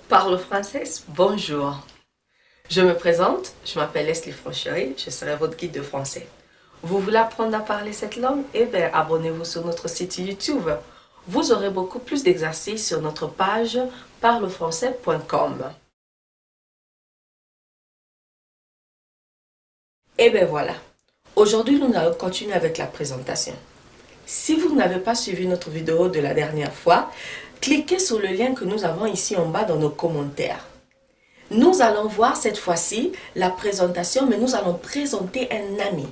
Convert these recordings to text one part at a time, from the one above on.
Parle français, bonjour. Je me présente, je m'appelle Leslie Franchery, je serai votre guide de français. Vous voulez apprendre à parler cette langue? Eh bien, abonnez-vous sur notre site YouTube. Vous aurez beaucoup plus d'exercices sur notre page parlefrançais.com. Et bien voilà. Aujourd'hui, nous allons continuer avec la présentation. Si vous n'avez pas suivi notre vidéo de la dernière fois, cliquez sur le lien que nous avons ici en bas dans nos commentaires. Nous allons voir cette fois-ci la présentation, mais nous allons présenter un ami,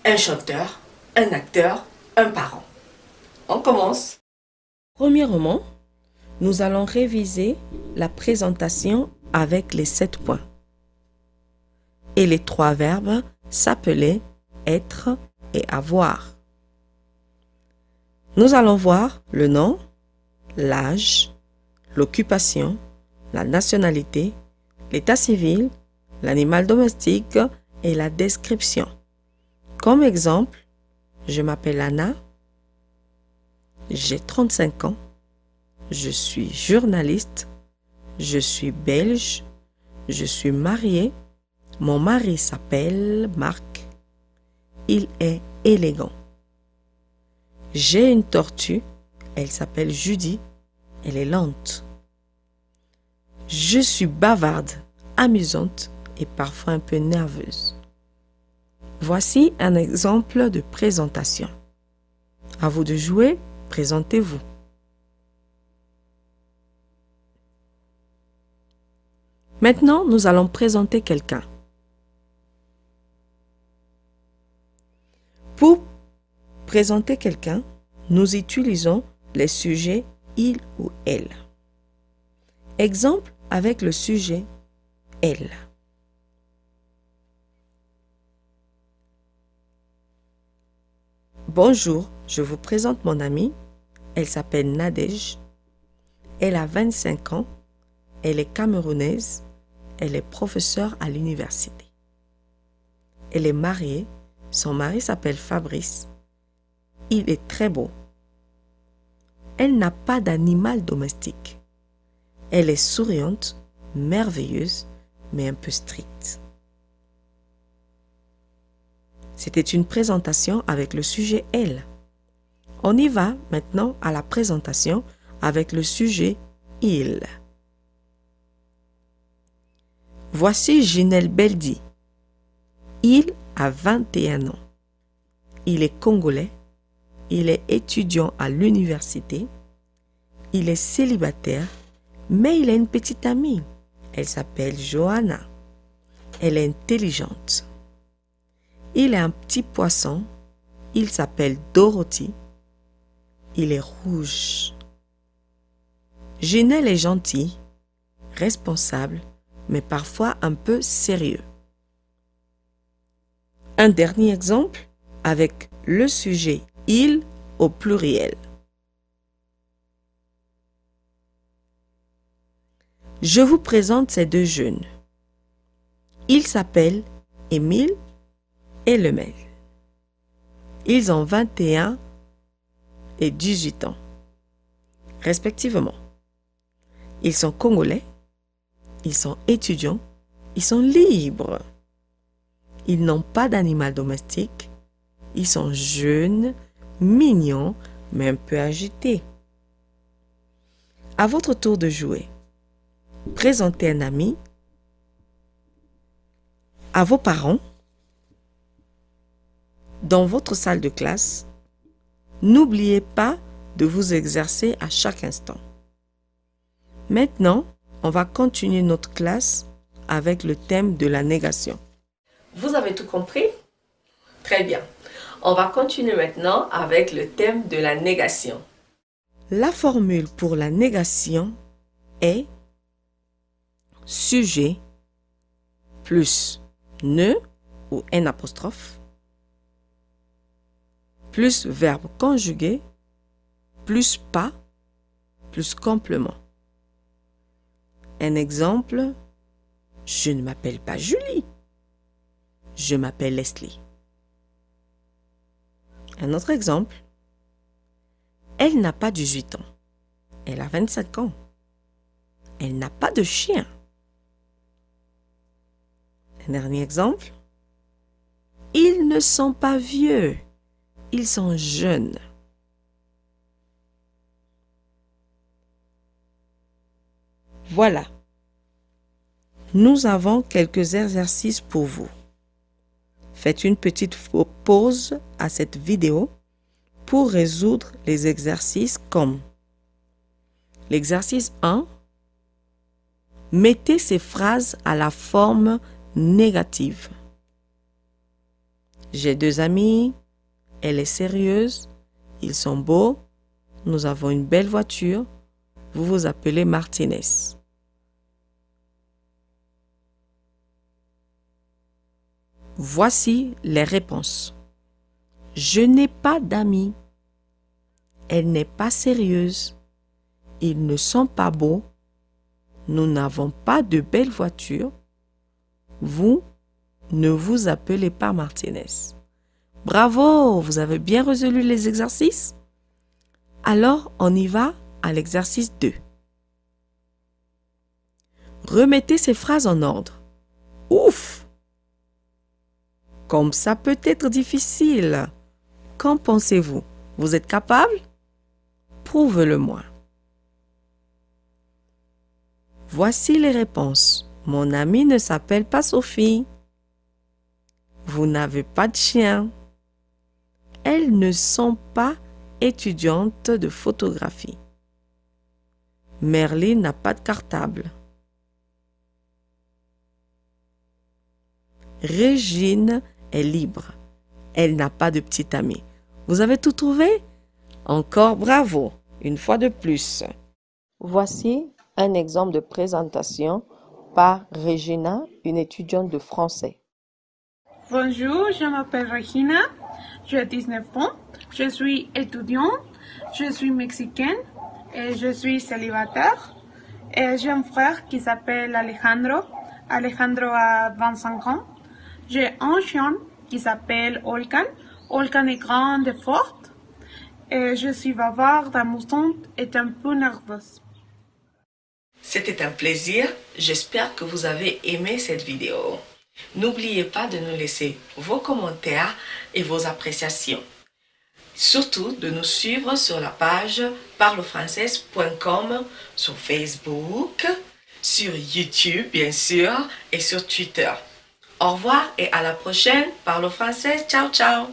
un chanteur, un acteur, un parent. On commence. Premièrement, nous allons réviser la présentation avec les 7 points. Et les 3 verbes s'appelaient être et avoir. Nous allons voir le nom, l'âge, l'occupation, la nationalité, l'état civil, l'animal domestique et la description. Comme exemple, je m'appelle Anna, j'ai 35 ans, je suis journaliste, je suis belge, je suis mariée, mon mari s'appelle Marc, il est élégant. J'ai une tortue, elle s'appelle Judy, elle est lente. Je suis bavarde, amusante et parfois un peu nerveuse. Voici un exemple de présentation. À vous de jouer, présentez-vous. Maintenant, nous allons présenter quelqu'un. Pour présenter quelqu'un, nous utilisons les sujets il ou elle. Exemple avec le sujet elle. Bonjour, je vous présente mon amie. Elle s'appelle Nadège. Elle a 25 ans. Elle est camerounaise. Elle est professeure à l'université. Elle est mariée. Son mari s'appelle Fabrice. Il est très beau. Elle n'a pas d'animal domestique. Elle est souriante, merveilleuse, mais un peu stricte. C'était une présentation avec le sujet « elle ». On y va maintenant à la présentation avec le sujet « il ». Voici Ginel Beldi. Il a 21 ans. Il est congolais. Il est étudiant à l'université. Il est célibataire, mais il a une petite amie. Elle s'appelle Johanna. Elle est intelligente. Il est un petit poisson. Il s'appelle Dorothy. Il est rouge. Ginel est gentil, responsable, mais parfois un peu sérieux. Un dernier exemple avec le sujet « il » au pluriel. Je vous présente ces deux jeunes. Ils s'appellent Émile et Lemel. Ils ont 21 et 18 ans, respectivement. Ils sont congolais, ils sont étudiants, ils sont libres. Ils n'ont pas d'animal domestique, ils sont jeunes, mignons, mais un peu agités. À votre tour de jouer. Présentez un ami à vos parents dans votre salle de classe. N'oubliez pas de vous exercer à chaque instant. Maintenant, on va continuer notre classe avec le thème de la négation. Vous avez tout compris? Très bien. On va continuer maintenant avec le thème de la négation. La formule pour la négation est sujet plus ne ou n apostrophe plus verbe conjugué plus pas plus complément. Un exemple, je ne m'appelle pas Julie, je m'appelle Leslie. Un autre exemple, elle n'a pas 18 ans, elle a 25 ans. Elle n'a pas de chien. Un dernier exemple. Ils ne sont pas vieux. Ils sont jeunes. Voilà. Nous avons quelques exercices pour vous. Faites une petite pause à cette vidéo pour résoudre les exercices comme l'exercice 1. Mettez ces phrases à la forme négative. J'ai 2 amis, elle est sérieuse, ils sont beaux, nous avons une belle voiture, vous vous appelez Martinez. Voici les réponses. Je n'ai pas d'amis. Elle n'est pas sérieuse. Ils ne sont pas beaux. Nous n'avons pas de belle voiture. Vous ne vous appelez pas Martinez. Bravo, vous avez bien résolu les exercices. Alors, on y va à l'exercice 2. Remettez ces phrases en ordre. Ouf! Comme ça peut être difficile. Qu'en pensez-vous? Vous êtes capable? Prouvez-le-moi. Voici les réponses. Mon amie ne s'appelle pas Sophie. Vous n'avez pas de chien. Elles ne sont pas étudiantes de photographie. Merlin n'a pas de cartable. Régine est libre. Elle n'a pas de petit ami. Vous avez tout trouvé? Encore bravo, une fois de plus. Voici un exemple de présentation par Regina, une étudiante de français. Bonjour, je m'appelle Regina, j'ai 19 ans, je suis étudiante, je suis mexicaine et je suis célibataire. Et j'ai un frère qui s'appelle Alejandro. Alejandro a 25 ans. J'ai un chien qui s'appelle Olcan. Olcan est grande et forte. Et je suis bavarde, amusante et un peu nerveuse. C'était un plaisir. J'espère que vous avez aimé cette vidéo. N'oubliez pas de nous laisser vos commentaires et vos appréciations. Surtout de nous suivre sur la page parlefrancaise.com, sur Facebook, sur YouTube bien sûr et sur Twitter. Au revoir et à la prochaine. Parle français. Ciao, ciao.